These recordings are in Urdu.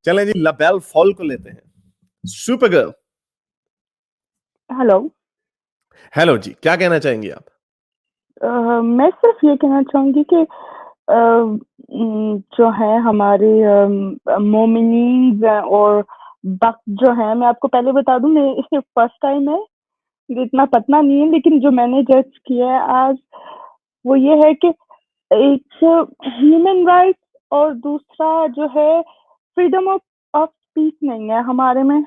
چلیں جی لابیل فال کو لیتے ہیں. Super girl. ہلو. ہیلو جی, کیا کہنا چاہیں گی آپ؟ میں صرف یہ کہنا چاہوں گی کہ جو ہے ہمارے مومنین اور وقت جو ہے، میں آپ کو پہلے بتا دوں میں فرسٹ ٹائم ہے، مجھے اتنا پتہ نہیں ہے، لیکن جو میں نے جج کیا ہے آج وہ یہ ہے کہ ایک ہیومن رائٹ اور دوسرا جو ہے فریڈم آف اسپیچ نہیں ہے ہمارے میں.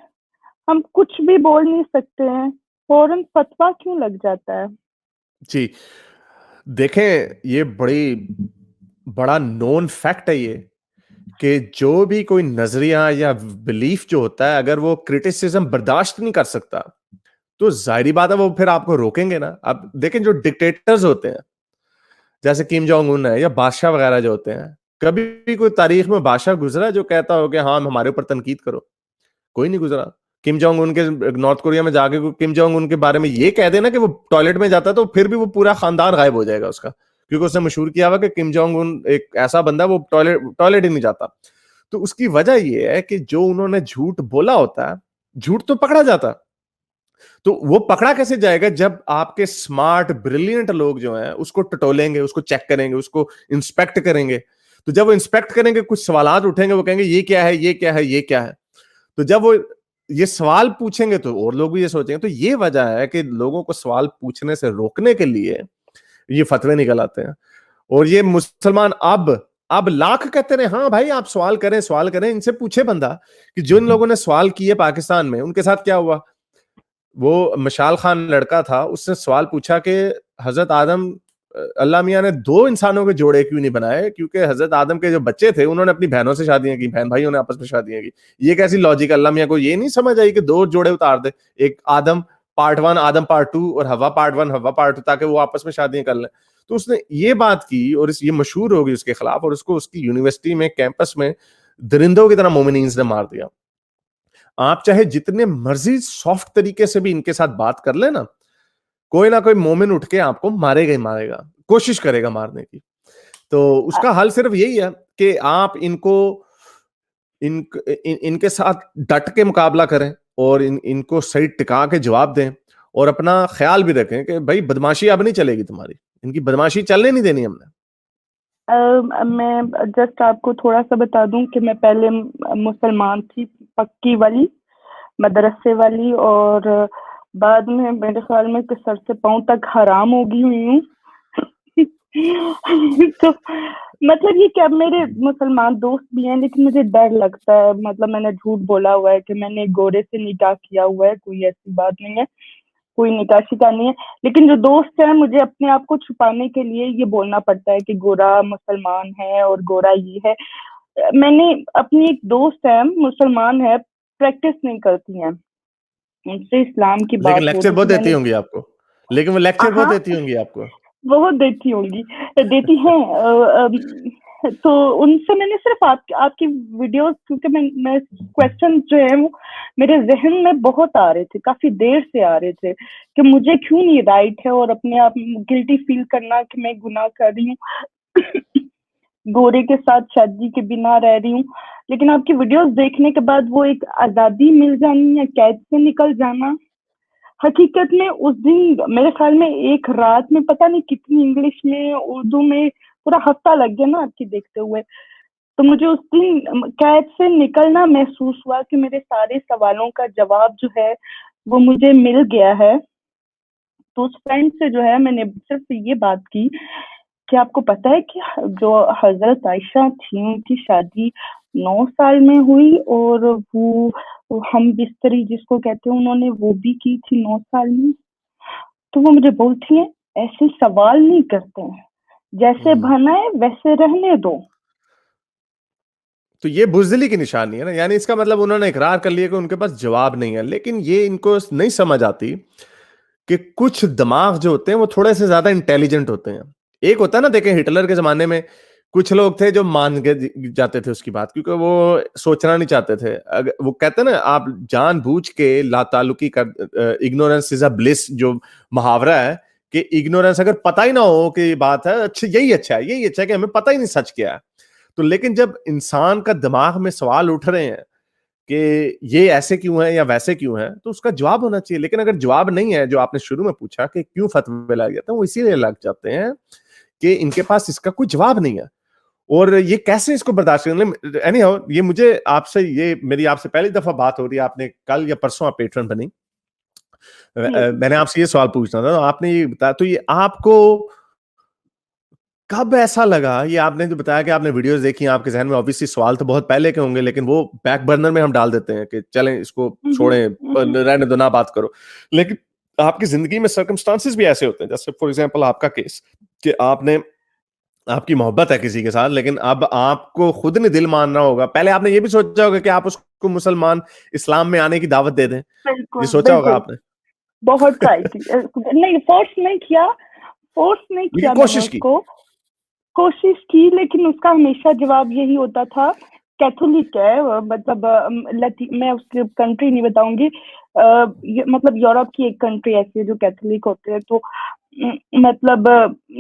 ہم کچھ بھی بول نہیں سکتے ہیں، فوراً فتویٰ کیوں لگ جاتا ہے؟ جی دیکھیں، یہ بڑا نون فیکٹ ہے یہ کہ جو بھی کوئی نظریہ یا بلیف جو ہوتا ہے، اگر وہ کرٹیسزم برداشت نہیں کر سکتا تو ظاہری بات ہے وہ پھر آپ کو روکیں گے نا. اب دیکھیں جو ڈکٹیٹرز ہوتے ہیں جیسے کیم جونگ ان ہے یا بادشاہ وغیرہ جو ہوتے ہیں، کبھی بھی کوئی تاریخ میں بادشاہ گزرا جو کہتا ہو کہ ہاں ہمارے اوپر تنقید کرو؟ کوئی نہیں گزرا. کم جونگ ان کے نارتھ کوریا میں جا کے کم جونگ ان کے بارے میں یہ کہہ دینا کہ وہ ٹوائلٹ میں جاتا ہے تو پھر بھی وہ پورا خاندان غائب ہو جائے گا اس کا، کیونکہ اس نے مشہور کیا ہوا کہ کم جونگ ان ایک ایسا بندہ وہ ٹوائلٹ ہی نہیں جاتا. تو اس کی وجہ یہ ہے کہ جو انہوں نے جھوٹ بولا ہوتا ہے، جھوٹ تو پکڑا جاتا. تو وہ پکڑا کیسے جائے گا جب آپ کے سمارٹ بریلینٹ لوگ جو ہیں اس کو ٹٹولیں گے، اس کو چیک کریں گے، اس کو انسپیکٹ کریں گے. تو جب وہ انسپیکٹ کریں گے کچھ سوالات اٹھیں گے، وہ کہیں گے یہ کیا ہے، یہ کیا ہے، یہ کیا ہے. تو جب وہ یہ سوال پوچھیں گے تو اور لوگ بھی یہ سوچیں گے. تو یہ وجہ ہے کہ لوگوں کو سوال پوچھنے سے روکنے کے لیے یہ فتوے نکل آتے ہیں. اور یہ مسلمان اب لاکھ کہتے رہے ہاں بھائی آپ سوال کریں، ان سے پوچھے بندہ کہ جو ان لوگوں نے سوال کیے پاکستان میں ان کے ساتھ کیا ہوا. وہ مشال خان لڑکا تھا، اس نے سوال پوچھا کہ حضرت آدم اللہ میاں نے دو انسانوں کے جوڑے کیوں نہیں بنائے؟ کیونکہ حضرت آدم کے جو بچے تھے انہوں نے اپنی بہنوں سے شادیاں کی، بہن بھائیوں نے آپس میں شادیاں کی. یہ کیسی لاجک؟ اللہ میاں کو یہ نہیں سمجھ آئی کہ دو جوڑے اتار دے، ایک آدم پارٹ 1 آدم پارٹ 2 اور ہوا پارٹ 1 ہوا پارٹ 2، تاکہ وہ آپس میں شادیاں کر لیں. تو اس نے یہ بات کی اور یہ مشہور ہو گئی اس کے خلاف، اور اس کو اس کی یونیورسٹی میں کیمپس میں درندوں کی طرح مومنینز نے مار دیا. آپ چاہے جتنے مرضی سافٹ طریقے سے بھی ان کے ساتھ بات کر لیں نا، کوئی نہ کوئی مومن اٹھ کے آپ کو مارے گا، کوشش کرے گا مارنے کی. تو اس کا حل صرف یہی ہے کہ آپ ان کے ساتھ ڈٹ کے مقابلہ کریں اور ان کو صحیح ٹکا کے جواب دیں، اور اپنا خیال بھی رکھیں کہ بھائی بدماشی اب نہیں چلے گی تمہاری، ان کی بدماشی چلنے نہیں دینی ہم نے. میں جسٹ آپ کو تھوڑا سا بتا دوں کہ میں پہلے مسلمان تھی، پکی والی، مدرسے والی، اور بعد میں میرے خیال میں کہ سر سے پاؤں تک حرام ہو گئی ہوئی ہوں. تو مطلب یہ کہ اب میرے مسلمان دوست بھی ہیں، لیکن مجھے ڈر لگتا ہے. مطلب میں نے جھوٹ بولا ہوا ہے کہ میں نے گورے سے نکاح کیا ہوا ہے، کوئی ایسی بات نہیں ہے، کوئی نکاح شکا نہیں ہے. لیکن جو دوست ہیں مجھے اپنے آپ کو چھپانے کے لیے یہ بولنا پڑتا ہے کہ گورا مسلمان ہے اور گورا یہ ہے. میں نے اپنی ایک دوست ہے مسلمان ہے، پریکٹس نہیں کرتی ہیں، ان سے اسلام کی لیکن بات لیکچر ہوتی بہت تھی. میں دیتی نے ہوں گی آپ کو، لیکن وہ لیکچر بہت دیتی ہوں گی آپ کو. بہت دیتی ہوں گی، دیتی ہیں. تو ان سے میں نے صرف آپ کی ویڈیوز، کیونکہ میں کویسچن جو ہے وہ میرے ذہن میں بہت آ رہے تھے، کافی دیر سے آ رہے تھے کہ مجھے کیوں نہیں رائٹ ہے، اور اپنے آپ گلٹی فیل کرنا کہ میں گناہ کر رہی ہوں، گورے کے ساتھ شادی کے بنا رہ رہی ہوں. لیکن آپ کی ویڈیوز دیکھنے کے بعد وہ ایک آزادی مل جانی یا قید سے نکل جانا، حقیقت میں اس دن میرے خیال میں ایک رات میں پتہ نہیں کتنی انگلش میں اردو میں پورا ہفتہ لگ گیا نا آپ کی دیکھتے ہوئے. تو مجھے اس دن قید سے نکلنا محسوس ہوا کہ میرے سارے سوالوں کا جواب جو ہے وہ مجھے مل گیا ہے. تو اس فرینڈ سے جو ہے میں نے صرف یہ بات کی کہ آپ کو پتہ ہے کہ جو حضرت عائشہ تھی ان کی شادی 9 سال میں ہوئی، اور وہ ہم بستری جس کو کہتے ہیں انہوں نے وہ بھی کی تھی 9 سال میں. تو وہ مجھے بولتی ہیں ایسے سوال نہیں کرتے ہیں، جیسے بنا ہے ویسے رہنے دو. تو یہ بزدلی کی نشانی ہے نا، یعنی اس کا مطلب انہوں نے اقرار کر لیا کہ ان کے پاس جواب نہیں ہے. لیکن یہ ان کو نہیں سمجھ آتی کہ کچھ دماغ جو ہوتے ہیں وہ تھوڑے سے زیادہ انٹیلیجنٹ ہوتے ہیں. ایک ہوتا ہے نا، دیکھیں ہٹلر کے زمانے میں کچھ لوگ تھے جو مان کے جاتے تھے اس کی بات، کیونکہ وہ سوچنا نہیں چاہتے تھے. وہ کہتے ہیں نا آپ جان بوجھ کے لا تعلقی کر، اگنورنس از اے بلس، جو محاورہ ہے کہ اگنورنس اگر پتہ ہی نہ ہو کہ یہ بات ہے، اچھا یہی اچھا ہے کہ ہمیں پتہ ہی نہیں سچ کیا ہے. تو لیکن جب انسان کا دماغ میں سوال اٹھ رہے ہیں کہ یہ ایسے کیوں ہے یا ویسے کیوں ہے, تو اس کا جواب ہونا چاہیے. لیکن اگر جواب نہیں ہے, جو آپ نے شروع میں پوچھا کہ کیوں فتوے لگ جاتے ہیں, وہ اسی لیے لگ جاتے ہیں کہ ان کے پاس اس کا کوئی جواب نہیں ہے, اور یہ کیسے اس کو برداشت کریں. اینی ہاؤ, یہ مجھے آپ سے, یہ میری آپ سے پہلی دفعہ بات ہو رہی ہے, آپ نے کل یا پرسوں آپ پیٹرن بنی, میں نے آپ سے یہ سوال پوچھنا تھا, آپ نے یہ بتایا, تو یہ آپ کو کب ایسا لگا, یہ آپ نے جو بتایا کہ آپ نے ویڈیوز دیکھی, آپ کے ذہن میں obviously سوال تو بہت پہلے کے ہوں گے, لیکن وہ بیک برنر میں ہم ڈال دیتے ہیں کہ چلیں اس کو چھوڑیں, رہنے دو, نہ بات کرو. لیکن آپ کی زندگی میں سرکمسٹانسز بھی ایسے ہوتے ہیں, جیسے فار ایگزامپل آپ کا کیس, کہ آپ کی محبت ہے کسی کے ساتھ, لیکن اب آپ کو خود نے دل ماننا ہوگا. پہلے آپ نے یہ بھی سوچا ہوگا کہ آپ اس کو مسلمان اسلام میں آنے کی دعوت دے دیں, یہ سوچا ہوگا آپ نے, بہت ٹرائی کی, نہیں فورس نہیں کیا میں نے اس کو کوشش کی, لیکن اس کا ہمیشہ جواب یہی ہوتا تھا, کیتھولک ہے, مطلب میں اس کی کنٹری نہیں بتاؤں گی, مطلب یورپ کی ایک کنٹری ایسی ہے جو کیتھولک ہوتے ہیں, تو مطلب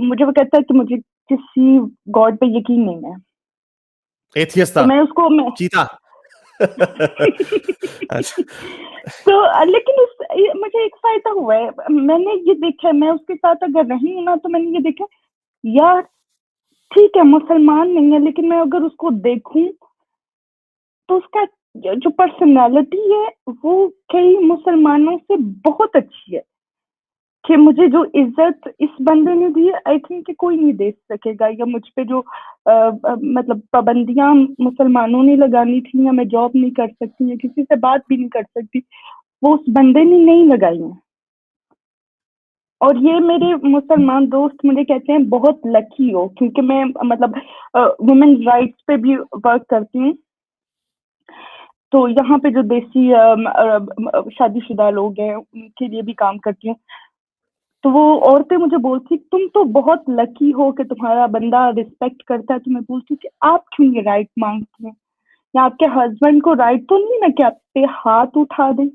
مجھے وہ کہتا ہے کہ مجھے کسی گاڈ پہ یقین نہیں ہے, ایتھیسٹ تو تھا, میں اس کو چیتا. تو لیکن مجھے ایک فائدہ ہوا ہے, میں نے یہ دیکھا, میں اس کے ساتھ اگر رہی ہوں نا, تو میں نے یہ دیکھا یار ٹھیک ہے مسلمان نہیں ہے, لیکن میں اگر اس کو دیکھوں تو اس کا جو پرسنالٹی ہے وہ کئی مسلمانوں سے بہت اچھی ہے, کہ مجھے جو عزت اس بندے نے دی, آئی تھنک کہ کوئی نہیں دے سکے گا, یا مجھ پہ جو مطلب پابندیاں مسلمانوں نے لگانی تھی, یا میں جاب نہیں کر سکتی, یا کسی سے بات بھی نہیں کر سکتی, وہ اس بندے نے نہیں لگائی ہیں. اور یہ میرے مسلمان دوست مجھے کہتے ہیں بہت لکی ہو, کیونکہ میں مطلب وومنز رائٹس پہ بھی ورک کرتی ہوں, تو یہاں پہ جو دیسی شادی شدہ لوگ ہیں ان کے لیے بھی کام کرتی ہوں. تو وہ عورتیں مجھے بولتی تم تو بہت لکی ہو کہ تمہارا بندہ رسپیکٹ کرتا ہے, تو میں بولتی کہ آپ کیوں یہ رائٹ مانگتے ہیں, یا آپ کے ہسبینڈ کو رائٹ تو نہیں نا کہ آپ پہ ہاتھ اٹھا دیں.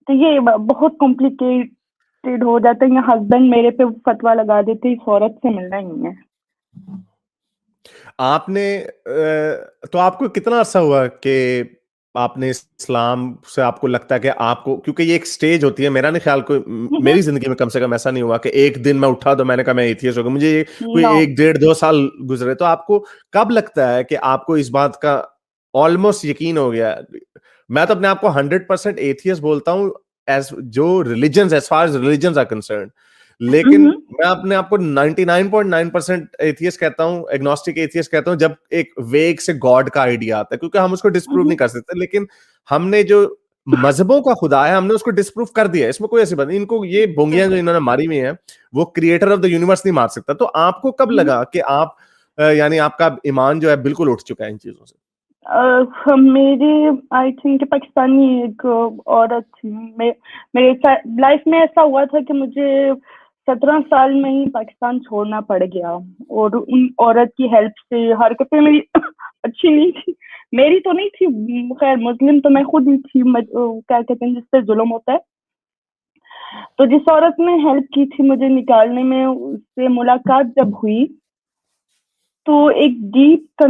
تو یہ بہت کمپلیکیٹڈ ہو جاتا ہے, یا ہسبینڈ میرے پہ فتوا لگا دیتے اس عورت سے ملنا ہی نہیں ہے. آپ نے تو آپ کو کتنا عرصہ ہوا کہ آپ نے اسلام سے, آپ کو لگتا ہے کہ آپ کو, کیونکہ یہ ایک سٹیج ہوتی ہے, میرا نہیں خیال کوئی میری زندگی میں کم سے کم ایسا نہیں ہوا کہ ایک دن میں اٹھا تو میں نے کہا میں ایتھیسٹ ہو گیا, مجھے کوئی 1-1.5-2 سال گزرے. تو آپ کو کب لگتا ہے کہ آپ کو اس بات کا آلموسٹ یقین ہو گیا؟ میں تو اپنے آپ کو 100% ایتھیسٹ بولتا ہوں ایز جو religions, as far as religions are concerned, لیکن میں اپنے آپ کو 99.9% ایتھیسٹ کہتا ہوں, ایگنوسٹک ایتھیسٹ کہتا ہوں, جب ایک ویگ سے گاڈ کا آئیڈیا آتا ہے, کیونکہ ہم اس کو ڈسپروو نہیں کر سکتے, لیکن ہم نے جو مذہبوں کا خدا ہے ہم نے اس کو ڈسپروو کر دیا, اس میں کوئی ایسی بات نہیں. ان کو یہ بونگیاں جو انہوں نے ماری ہوئی ہیں وہ کریٹر آف دا یونیورس نہیں مار سکتا. تو آپ کو کب لگا کہ آپ یعنی آپ کا ایمان جو ہے بالکل اٹھ چکا ہے ان چیزوں سے؟ میرے آئی تھنک پاکستانی ایک عورت تھی, میرے لائف میں ایسا ہوا تھا کہ مجھے 17 سال میں ہی پاکستان چھوڑنا پڑ گیا, اور ان عورت کی ہیلپ سے. حرکتیں میری اچھی نہیں تھی, میری تو نہیں تھی, خیر مسلم تو میں خود ہی تھی, کیا کہتے ہیں جس سے ظلم ہوتا ہے. تو جس عورت نے ہیلپ کی تھی مجھے نکالنے میں, اس سے ملاقات جب ہوئی تو ایک ڈیپ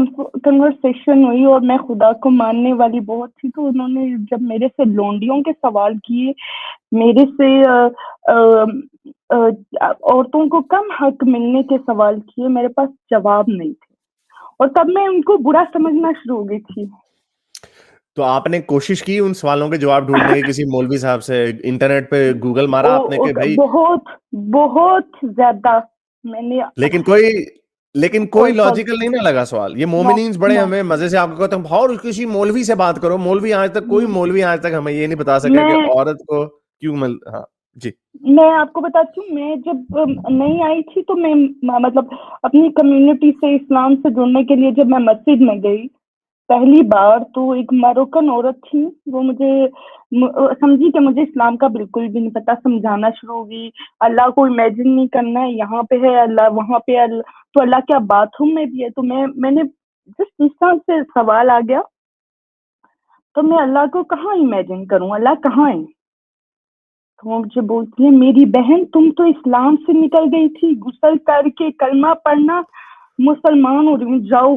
کنورسیشن ہوئی, اور میں خدا کو ماننے والی بہت تھی, تو انہوں نے جب میرے سے لونڈیوں کے سوال کیے, میرے سے عورتوں کو کم حق ملنے کے سوال کیے, میرے پاس جواب نہیں تھے, اور تب میں ان کو برا سمجھنا شروع ہو گئی تھی. تو آپ نے کوشش کی ان سوالوں کے جواب ڈھونڈنے کی کسی مولوی صاحب سے, انٹرنیٹ پہ گوگل مارا آپ نے کہ بھائی؟ بہت زیادہ میں نے, لیکن کوئی لاجیکل نہیں نہ لگا سوال. یہ مومنینز بڑے ہمیں مزے سے آپ کو کہتے ہیں اور کسی مولوی سے بات کرو, مولوی آج تک کوئی مولوی آج تک ہمیں یہ نہیں بتا سکا کہ عورت کو کیوں ہاں جی. میں آپ کو بتاتی ہوں, میں جب نہیں آئی تھی تو میں مطلب اپنی کمیونٹی سے اسلام سے جڑنے کے لیے جب میں مسجد میں گئی پہلی بار, تو ایک موروکن عورت تھی, وہ مجھے سمجھی کہ مجھے اسلام کا بالکل بھی نہیں پتا, سمجھانا شروع ہوئی, اللہ کو امیجن نہیں کرنا ہے, یہاں پہ ہے اللہ, وہاں پہ اللہ, تو اللہ کیا باتھ روم میں بھی ہے. تو میں نے جس انسان سے سوال آ گیا, تو میں اللہ کو کہاں امیجن کروں, اللہ کہاں ہے؟ تو وہ مجھے بولتی ہے میری بہن تم تو اسلام سے نکل گئی تھی, غسل کر کے کلمہ پڑھنا مسلمان ہو رہی ہوں, جاؤ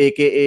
AKA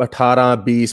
18, 20,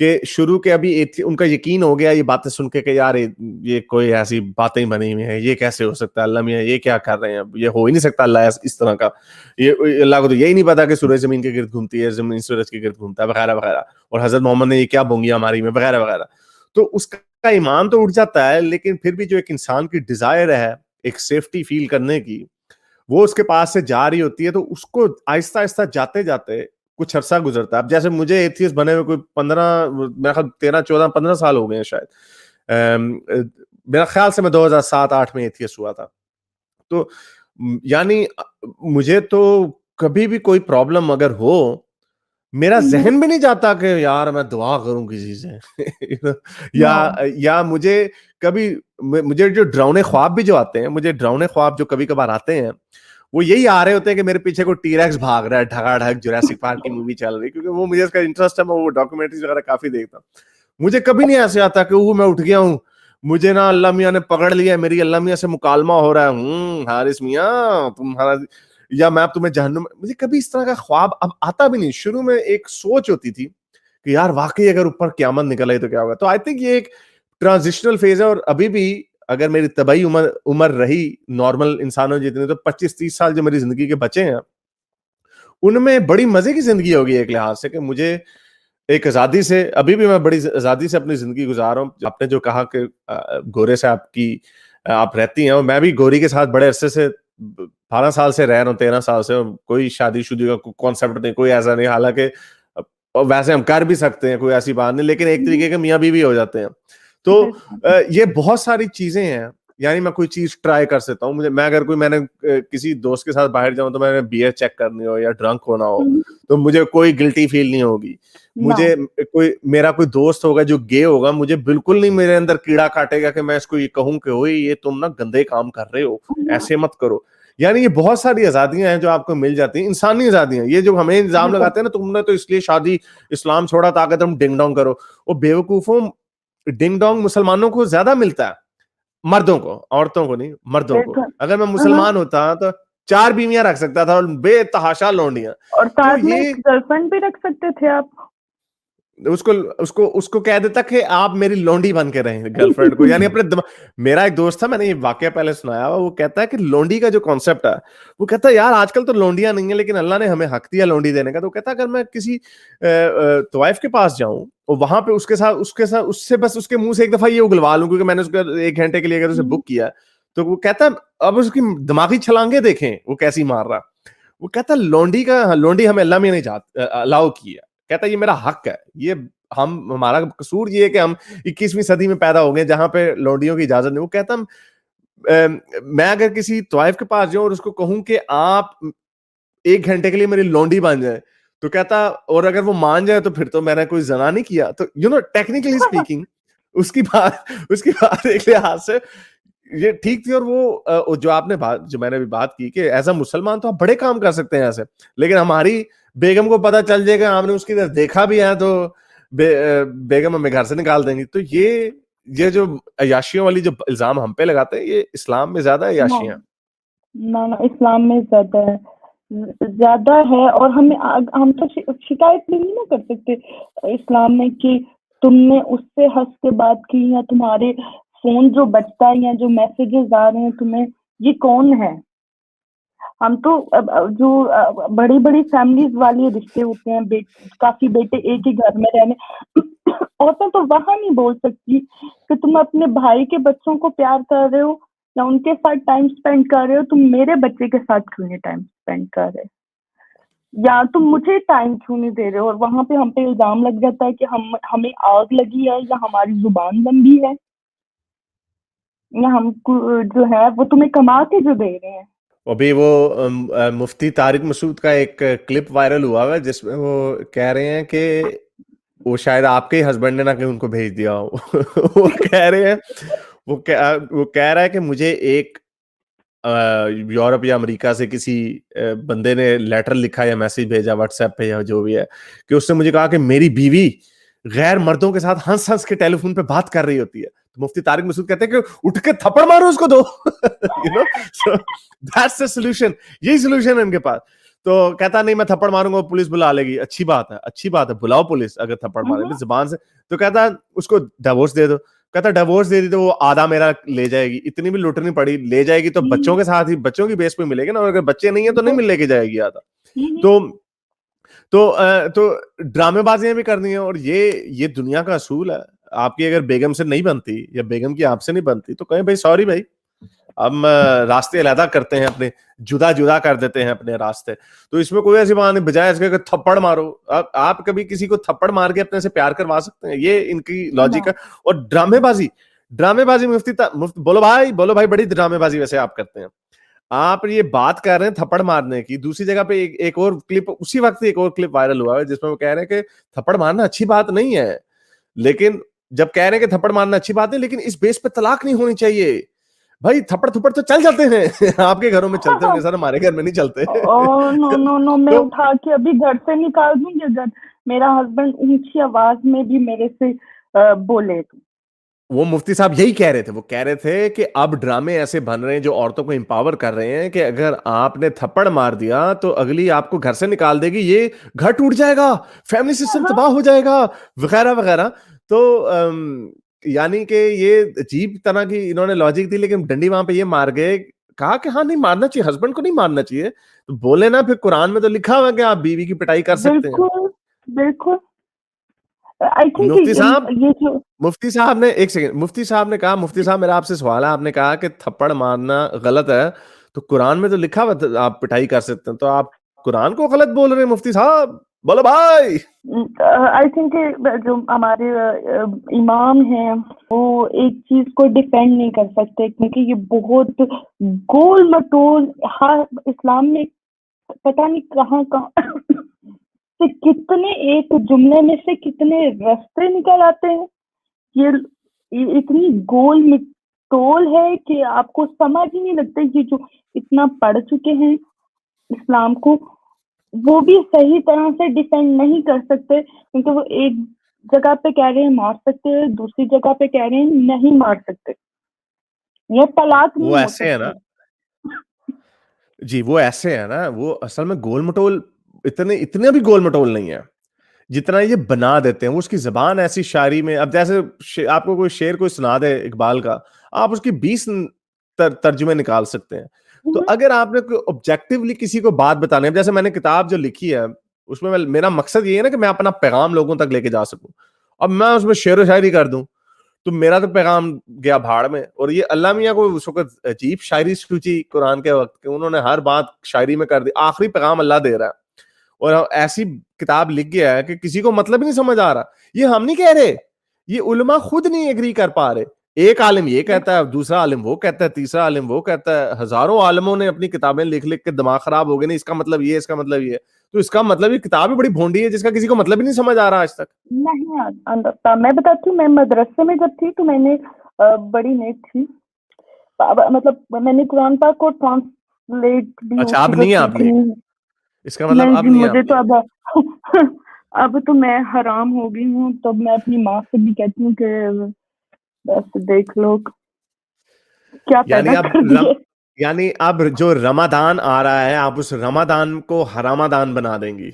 کہ شروع کے ابھی ان کا یقین ہو گیا یہ باتیں سن کے کہ یار یہ کوئی ایسی باتیں بنی ہوئی ہیں, یہ کیسے ہو سکتا ہے, اللہ میاں یہ کیا کر رہے ہیں, یہ ہو ہی نہیں سکتا اللہ اس طرح کا, یہ اللہ کو تو یہی نہیں پتا کہ سورج زمین کے گرد گھومتی ہے, زمین سورج کے گرد گھومتا ہے, وغیرہ وغیرہ, اور حضرت محمد نے یہ کیا بونگیاں ہماری میں, وغیرہ وغیرہ. تو اس کا ایمان تو اٹھ جاتا ہے, لیکن پھر بھی جو ایک انسان کی ڈیزائر ہے ایک سیفٹی فیل کرنے کی, وہ اس کے پاس سے جا رہی ہوتی ہے, تو اس کو آہستہ آہستہ جاتے جاتے کچھ عرصہ گزرتا ہے. اب جیسے مجھے ایتھیسٹ بنے ہوئے کوئی 13-14-15 سال ہو گئے ہیں شاید, میرا خیال سے میں 2007-8 میں ایتھیسٹ ہوا تھا. تو یعنی مجھے تو کبھی بھی کوئی پرابلم اگر ہو, میرا ذہن بھی نہیں جاتا کہ یار میں دعا کروں کسی سے یا مجھے کبھی, مجھے جو ڈراؤنے خواب بھی جو آتے ہیں, مجھے ڈراؤنے خواب جو کبھی کبھار آتے ہیں, وہ یہی آ رہے ہوتے ہیں کہ میرے پیچھے کوئی ٹی ریکس بھاگ رہا ہے, ڈھگا ڈھگ جوریسک پارک کی مووی چل رہی ہے, کیونکہ وہ مجھے اس کا انٹرسٹ ہے, میں وہ ڈاکومنٹریز وغیرہ کافی دیکھتا ہوں. مجھے کبھی نہیں ایسے آتا کہ میں اٹھ گیا ہوں, مجھے نا اللہ میاں نے پکڑ لیا ہے, میری اللہ میاں سے مکالمہ ہو رہا ہے, حارث میاں تمہارا, یا میں اب تمہیں جہنم. مجھے کبھی اس طرح کا خواب اب آتا بھی نہیں. شروع میں ایک سوچ ہوتی تھی کہ یار واقعی اگر اوپر قیامت نکل آئی تو کیا ہوگا. تو آئی تھنک یہ ایک ٹرانزیشنل فیز ہے, اور ابھی بھی اگر میری طبعی عمر رہی نارمل انسانوں جتنی, تو 25-30 سال جو میری زندگی کے بچے ہیں ان میں بڑی مزے کی زندگی ہوگی ایک لحاظ سے, کہ مجھے ایک آزادی سے, ابھی بھی میں بڑی آزادی سے اپنی زندگی گزار رہا ہوں. آپ نے جو کہا کہ گورے سے آپ رہتی ہیں, اور میں بھی گوری کے ساتھ بڑے عرصے سے 12 سال سے رہ رہا ہوں, 13 سال سے, کوئی شادی شدی کا کانسیپٹ نہیں, کوئی ایسا نہیں, حالانکہ ویسے ہم کر بھی سکتے ہیں, کوئی ایسی بات نہیں, لیکن ایک طریقے کے میاں بیوی ہو جاتے ہیں. تو یہ بہت ساری چیزیں ہیں, یعنی میں کوئی چیز ٹرائی کر سکتا ہوں. میں اگر میں نے کسی دوست کے ساتھ باہر جاؤں تو میں نے بیئر چیک کرنی ہو یا ڈرنک ہونا ہو, تو مجھے کوئی گلٹی فیل نہیں ہوگی. مجھے میرا کوئی دوست ہوگا جو گے ہوگا, مجھے بالکل نہیں میرے اندر کیڑا کاٹے گا کہ میں اس کو یہ کہوں کہ اوئے یہ تم نا گندے کام کر رہے ہو, ایسے مت کرو. یعنی یہ بہت ساری آزادیاں ہیں جو آپ کو مل جاتی ہیں, انسانی آزادیاں. یہ جو ہمیں الزام لگاتے ہیں نا, تم نے تو اس لیے شادی اسلام چھوڑا تاکہ تم ڈنگ ڈونگ کرو, وہ بیوقوفوں, ڈنگ ڈونگ مسلمانوں کو زیادہ ملتا ہے, مردوں کو, عورتوں کو نہیں, مردوں کو. اگر میں مسلمان ہوتا تو 4 بیویاں رکھ سکتا تھا, اور بے تحاشا لونڈیاں, اور ساتھ میں گرل فرینڈ بھی رکھ سکتے تھے آپ. اس کو کہہ دیتا کہ آپ میری لونڈی بن کے رہیں گرل فرینڈ کو. یعنی اپنے میرا ایک دوست تھا, میں نے یہ واقعہ پہلے سنایا, وہ کہتا ہے کہ لونڈی کا جو کانسیپٹ ہے, وہ کہتا ہے یار آج کل تو لونڈیاں نہیں ہیں, لیکن اللہ نے ہمیں حق دیا لونڈی دینے کا. تو کہتا ہے اگر میں کسی طوائف کے پاس جاؤں اور وہاں پہ اس سے بس اس کے منہ سے ایک دفعہ یہ اگلوا لوں, کیونکہ میں نے اس کا 1 گھنٹے کے لیے اگر اسے بک کیا, تو وہ کہتا ہے اب اس کی دماغی چھلانگیں دیکھیں وہ کیسی مار رہا. وہ کہتا ہے لونڈی ہمیں اللہ میں نہیں الاؤ کی ہے. کہتا ہے یہ میرا حق ہے, یہ ہمارا قصور یہ ہے کہ ہم 21ویں صدی میں پیدا ہو گئے جہاں پہ لونڈیوں کی اجازت نہیں. وہ کہتا میں اگر کسی طوائف کے پاس جاؤں اور اس کو کہوں کہ آپ 1 گھنٹے کے لیے میری لونڈی بن جائے, تو کہتا, اور اگر وہ مان جائے تو پھر تو میں نے کوئی زنا نہیں کیا. تو ٹیکنیکلی اسپیکنگ اس کی بات ایک لحاظ سے یہ ٹھیک تھی. اور وہ جو آپ نے جو میں نے بھی بات کی کہ ایز اے مسلمان تو آپ بڑے کام کر سکتے ہیں ایسے, لیکن ہماری بیگم کو پتا چل جائے گا, ہم نے اس کی طرف دیکھا بھی ہے, تو بیگم ہمیں گھر سے نکال دیں گی. تو یہ جو عیاشیوں والی جو الزام ہم پہ لگاتے ہیں, یہ اسلام میں زیادہ عیاشیاں. نہ اسلام میں زیادہ ہے. اور ہم تو شکایت بھی نہیں کر سکتے اسلام میں کہ تم نے اس سے ہنس کے بات کی, یا تمہارے فون جو بجتا ہے یا جو میسیجز آ رہے ہیں تمہیں, یہ کون ہے. ہم تو جو بڑی بڑی فیملیز والے رشتے ہوتے ہیں, کافی بیٹے ایک ہی گھر میں رہنے, عورتیں تو وہاں نہیں بول سکتی کہ تم اپنے بھائی کے بچوں کو پیار کر رہے ہو یا ان کے ساتھ ٹائم اسپینڈ کر رہے ہو, تم میرے بچے کے ساتھ کیوں نہیں ٹائم اسپینڈ کر رہے, یا تم مجھے ٹائم کیوں نہیں دے رہے ہو. اور وہاں پہ ہم پہ الزام لگ جاتا ہے کہ ہمیں آگ لگی ہے, یا ہماری زبان لمبی ہے, یا ہم جو ہے وہ تمہیں کما کے جو دے رہے ہیں. ابھی وہ مفتی طارق مسعود کا ایک کلپ وائرل ہوا ہے جس میں وہ کہہ رہے ہیں کہ وہ شاید آپ کے ہسبینڈ نے نہ کہ ان کو بھیج دیا ہو. وہ کہہ رہے ہیں, وہ کہہ رہا ہے کہ مجھے ایک یورپ یا امریکہ سے کسی بندے نے لیٹر لکھا یا میسج بھیجا واٹس ایپ پہ یا جو بھی ہے, کہ اس نے مجھے کہا کہ میری بیوی غیر مردوں کے ساتھ ہنس کے ٹیلی فون پہ بات کر رہی ہوتی ہے. تو مفتی طارق مسعود کہتے ہیں کہ اٹھ کے تھپڑ مارو اس کو دو. So that's the solution. یہی سولوشن ہے ان کے پاس. تو کہتا نہیں میں تھپڑ ماروں گا پولیس بلا لے گی. اچھی بات ہے بلاؤ پولیس اگر تھپڑ مارے زبان سے. تو کہتا اس کو ڈیورس دے دو. کہتا ڈیورس دے دی تو وہ آدھا میرا لے جائے گی. اتنی بھی لوٹنی پڑی لے جائے گی تو بچوں کے ساتھ ہی بچوں کی بیس پہ ملے گی نا, اور اگر بچے نہیں ہیں تو نہیں مل لے کے جائے گی آدھا. تو ڈرامے بازیاں بھی کرنی ہیں. اور یہ دنیا کا اصول ہے. آپ کی اگر بیگم سے نہیں بنتی یا بیگم کی آپ سے نہیں بنتی تو کہیں بھائی سوری بھائی, ہم راستے علیحدہ کرتے ہیں, اپنے جدا کر دیتے ہیں اپنے راستے. تو اس میں کوئی ایسی بات نہیں, بجائے اس کے تھپڑ مارو. آپ کبھی کسی کو تھپڑ مار کے اپنے سے پیار کروا سکتے ہیں؟ یہ ان کی لاجک ہے. اور ڈرامے بازی مفتی بولو بھائی بڑی ڈرامے بازی ویسے آپ کرتے ہیں. آپ یہ بات کر رہے ہیں تھپڑ مارنے کی, دوسری جگہ پہ ایک اور کلپ اسی وقت ایک اور کلپ وائرل ہوا ہے جس میں وہ کہہ رہے ہیں کہ تھپڑ مارنا اچھی بات نہیں ہے, لیکن جب کہہ رہے ہیں کہ تھپڑ مارنا اچھی بات ہے لیکن اس بیس پہ طلاق نہیں ہونی چاہیے. بھائی تھپڑ تھپڑ تو چل جاتے ہیں, آپ کے گھروں میں چلتے ہوں گے سر, ہمارے گھر میں نہیں چلتے. نو میں اٹھا کے ابھی گھر سے نکال دوں گی اگر میرا ہسبینڈ اونچی آواز میں بھی میرے سے بولے. وہ مفتی صاحب یہی کہہ رہے تھے, وہ کہہ رہے تھے کہ اب ڈرامے ایسے بن رہے ہیں جو عورتوں کو امپاور کر رہے ہیں کہ اگر آپ نے تھپڑ مار دیا تو اگلی آپ کو گھر سے نکال دے گی, یہ گھر ٹوٹ جائے گا, فیملی سسٹم تباہ ہو جائے گا وغیرہ وغیرہ. تو یعنی کہ یہ عجیب طرح کی انہوں نے لاجک دی, لیکن ڈنڈی وہاں پہ یہ مار گئے. کہا کہ ہاں نہیں مارنا چاہیے, ہسبینڈ کو نہیں مارنا چاہیے. تو بولے نا پھر قرآن میں تو لکھا ہوا کہ آپ بیوی کی پٹائی کر سکتے ہیں. بالکل مفتی صاحب نے ایک سیکنڈ, مفتی صاحب نے کہا, مفتی صاحب میرا آپ سے سوال ہے, آپ نے کہا کہ تھپڑ مارنا غلط ہے, تو قرآن میں تو لکھا ہوا آپ پٹائی کر سکتے ہیں, تو آپ قرآن کو غلط بول رہے ہیں مفتی صاحب, بولو بھائی. آئی تھنک جو ہمارے امام ہیں وہ ایک چیز کو ڈیفینڈ نہیں کر سکتے کیونکہ یہ بہت گول مٹول اسلام میں پتہ نہیں کہاں سے کتنے ایک جملے میں سے کتنے رستے نکل آتے ہیں. یہ اتنی گول مٹول ہے کہ آپ کو سمجھ ہی نہیں لگتا. یہ جو اتنا پڑھ چکے ہیں اسلام کو وہ بھی صحیح طرح سے ڈیفینڈ نہیں کر سکتے کیونکہ وہ ایک جگہ پہ کہہ رہے ہیں مار سکتے ہیں, دوسری جگہ پہ کہہ رہے ہیں نہیں مار سکتے. یہ طلاق نہیں ہو سکتی. جی وہ ایسے ہے نا, وہ اصل میں گول مٹول اتنے بھی گول مٹول نہیں ہے جتنا یہ بنا دیتے ہیں. وہ اس کی زبان ایسی شاعری میں, اب جیسے آپ کو کوئی شعر کوئی سنا دے اقبال کا, آپ اس کی 20 ترجمے نکال سکتے ہیں. تو اگر آپ نے کوئی آبجیکٹولی کسی کو بات بتانے ہے, جیسے میں نے کتاب جو لکھی ہے اس میں میرا مقصد یہ ہے نا کہ میں اپنا پیغام لوگوں تک لے کے جا سکوں. اب میں اس میں شعر و شاعری کر دوں تو میرا تو پیغام گیا بھاڑ میں. اور یہ علامہ میاں کو اس وقت عجیب شاعری سوچی قرآن کے وقت کہ انہوں نے ہر بات شاعری میں کر دی. آخری پیغام اللہ دے رہا ہے اور ایسی کتاب لکھ گیا ہے کہ کسی کو مطلب نہیں سمجھ آ رہا. یہ ہم نہیں کہہ رہے, یہ علماء خود نہیں ایگری کر پا رہے. ایک عالم یہ کہتا ہے, دوسرا عالم وہ کہتا ہے, تیسرا عالم وہ کہتا ہے. ہزاروں عالموں نے اپنی کتابیں لکھ کے دماغ خراب ہو گئے, نہیں اس کا مطلب یہ, اس کا مطلب یہ. تو اس کا مطلب یہ کتاب ہی بڑی بھونڈی ہے جس کا کسی کو مطلب ہی نہیں سمجھ آ رہا آج تک. نہیں میں بتاتی ہوں, میں مدرسے میں جب تھی تو میں نے بڑی نیک تھی, مطلب میں نے قرآن پاک کو ٹرانسلیٹ بھی اچھا اب نہیں آپ نے, اس کا مطلب اب نہیں مجھے تو اب تو میں حرام ہو گئی ہوں. تو میں اپنی ماں سے بھی کہتی ہوں کہ بس دیکھ لو کیا پیدا کر دیے. یعنی اب جو رمضان آ رہا ہے آپ اس رمضان کو حرامدان بنا دیں گی.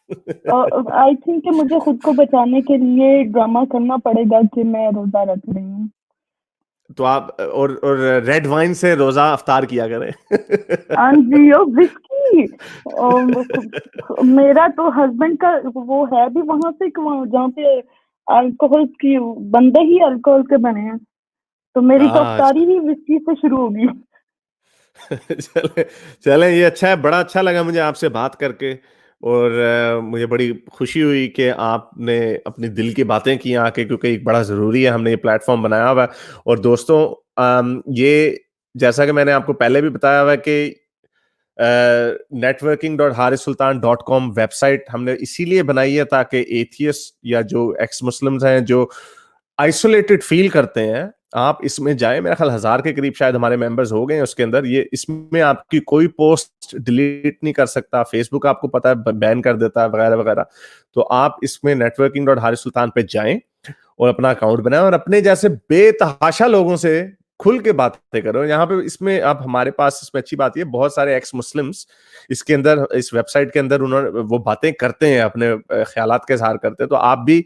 آئی تھنک کہ مجھے خود کو بچانے کے لیے ڈرامہ کرنا پڑے گا کہ میں روزہ رکھ رہی ہوں. تو آپ اور ریڈ وائن سے روزہ افطار کیا کریں. میرا تو ہسبینڈ کا وہ ہے بھی وہاں سے جہاں پہ الکوہل کی بندے ہی الکوہل کے بنے ہیں, تو میری تو افطاری ہی وسکی سے شروع ہوگی. چلیں یہ اچھا ہے, بڑا اچھا لگا مجھے آپ سے بات کر کے, اور مجھے بڑی خوشی ہوئی کہ آپ نے اپنی دل کی باتیں کی آ کے, کیونکہ ایک بڑا ضروری ہے, ہم نے یہ پلیٹ فارم بنایا ہوا ہے. اور دوستوں یہ جیسا کہ میں نے آپ کو پہلے بھی بتایا ہوا ہے کہ networking.harissultan.com ویب سائٹ ہم نے اسی لیے بنائی ہے تاکہ ایتھیسٹ یا جو ایکس مسلمز ہیں جو آئسولیٹڈ فیل کرتے ہیں, آپ اس میں جائیں. میرا خیال 1000 کے قریب شاید ہمارے ممبرز ہو گئے ہیں اس کے اندر. یہ اس میں آپ کی کوئی پوسٹ ڈیلیٹ نہیں کر سکتا, فیس بک آپ کو پتا ہے بین کر دیتا ہے وغیرہ وغیرہ. تو آپ اس میں networking.harissultan پہ جائیں اور اپنا اکاؤنٹ بنائیں اور اپنے جیسے بے تحاشا لوگوں سے کھل کے باتیں کرو. یہاں پہ اس میں اب ہمارے پاس اس میں اچھی بات یہ بہت سارے ایکس مسلمس اس کے اندر اس ویب سائٹ کے اندر انہوں وہ باتیں کرتے ہیں, اپنے خیالات کا اظہار کرتے ہیں. تو آپ بھی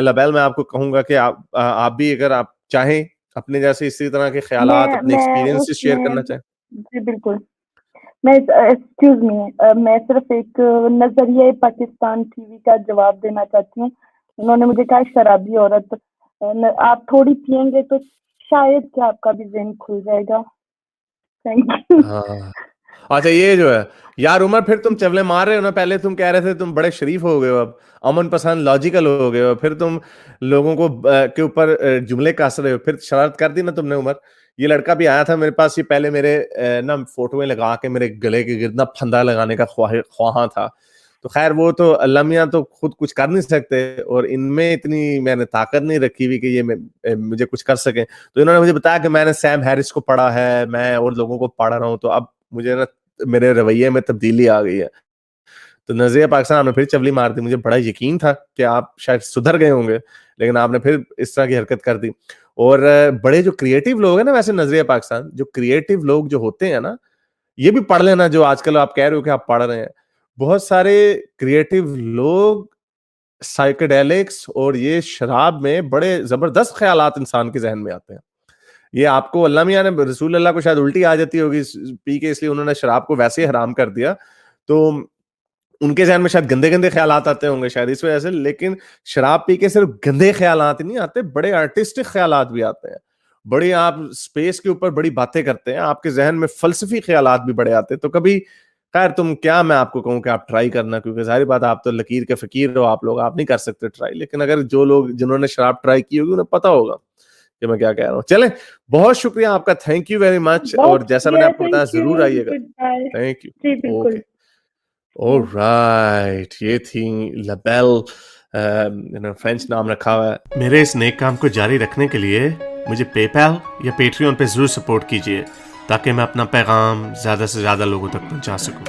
لبیل میں آپ کو کہوں گا کہ آپ بھی اگر آپ چاہیں اپنے جیسے اسی طرح کے خیالات اپنے ایکسپیرینس شیئر کرنا چاہیں. جی بالکل. میں ایکسکیوز می, میں صرف ایک نظریہ پاکستان ٹی وی کا جواب دینا چاہتی ہوں. انہوں نے مجھے کہا شرابی عورت, آپ تھوڑی پیئیں گے تو شاید کہ آپ کا بھی ذہن کھل جائے گا. Thank you. ہاں اچھا یہ جو ہے یار عمر, پھر تم چولے مار رہے ہو نا. پہلے تم کہہ رہے تھے تم بڑے شریف ہو گئے ہو, اب امن پسند لاجیکل ہو گئے ہو, پھر تم لوگوں کو کے اوپر جملے کس رہے ہو, پھر شرارت کر دی نا تم نے. عمر یہ لڑکا بھی آیا تھا میرے پاس, یہ پہلے میرے نا فوٹویں لگا کے میرے گلے کے گرد نا پھندا لگانے کا خواہاں تھا. تو خیر وہ تو اللہ میاں تو خود کچھ کر نہیں سکتے, اور ان میں اتنی میں نے طاقت نہیں رکھی ہوئی کہ یہ مجھے کچھ کر سکیں. تو انہوں نے مجھے بتایا کہ میں نے سیم ہیرس کو پڑھا ہے, میں اور لوگوں کو پڑھ رہا ہوں, تو اب مجھے نا میرے رویے میں تبدیلی آ گئی ہے. تو نظریہ پاکستان نے پھر چولی مار دی. مجھے بڑا یقین تھا کہ آپ شاید سدھر گئے ہوں گے, لیکن آپ نے پھر اس طرح کی حرکت کر دی. اور بڑے جو کریٹو لوگ ہیں نا, ویسے نظریہ پاکستان جو کریٹو لوگ جو ہوتے ہیں نا, یہ بھی پڑھ لینا جو آج کل آپ کہہ رہے ہو کہ آپ پڑھ رہے ہیں. بہت سارے کریٹو لوگ سائیکیڈیلکس اور یہ شراب میں بڑے زبردست خیالات انسان کے ذہن میں آتے ہیں. یہ آپ کو اللہ میاں نے رسول اللہ کو شاید الٹی آ جاتی ہوگی پی کے, اس لیے انہوں نے شراب کو ویسے ہی حرام کر دیا. تو ان کے ذہن میں شاید گندے گندے خیالات آتے ہوں گے شاید اس وجہ سے, لیکن شراب پی کے صرف گندے خیالات نہیں آتے, بڑے آرٹسٹک خیالات بھی آتے ہیں. بڑی آپ اسپیس کے اوپر بڑی باتیں کرتے ہیں, آپ کے ذہن میں فلسفی خیالات بھی بڑے آتے ہیں. تو کبھی خیر تم کیا میں آپ کو کہوں کہ آپ ٹرائی کرنا, کیونکہ ظاہری بات آپ تو لکیر کے فقیر ہو, آپ لوگ آپ نہیں کر سکتے ٹرائی, لیکن اگر جو لوگ جنہوں نے شراب ٹرائی کی ہوگی انہیں پتا ہوگا کہ میں کیا کہہ رہا ہوں. چلیں بہت شکریہ آپ کا, تھینک یو ویری مچ. اور جیسا میں نے آپ کو بتایا ضرور آئیے گا. Thank you. اوکے آلرائٹ, یہ تھی لبیل, فرینچ نام رکھا ہوا ہے. میرے اس نیک کام کو جاری رکھنے کے لیے مجھے پے پیل یا پیٹریون پہ ضرور سپورٹ کیجیے, تاکہ میں اپنا پیغام زیادہ سے زیادہ لوگوں تک پہنچا سکوں.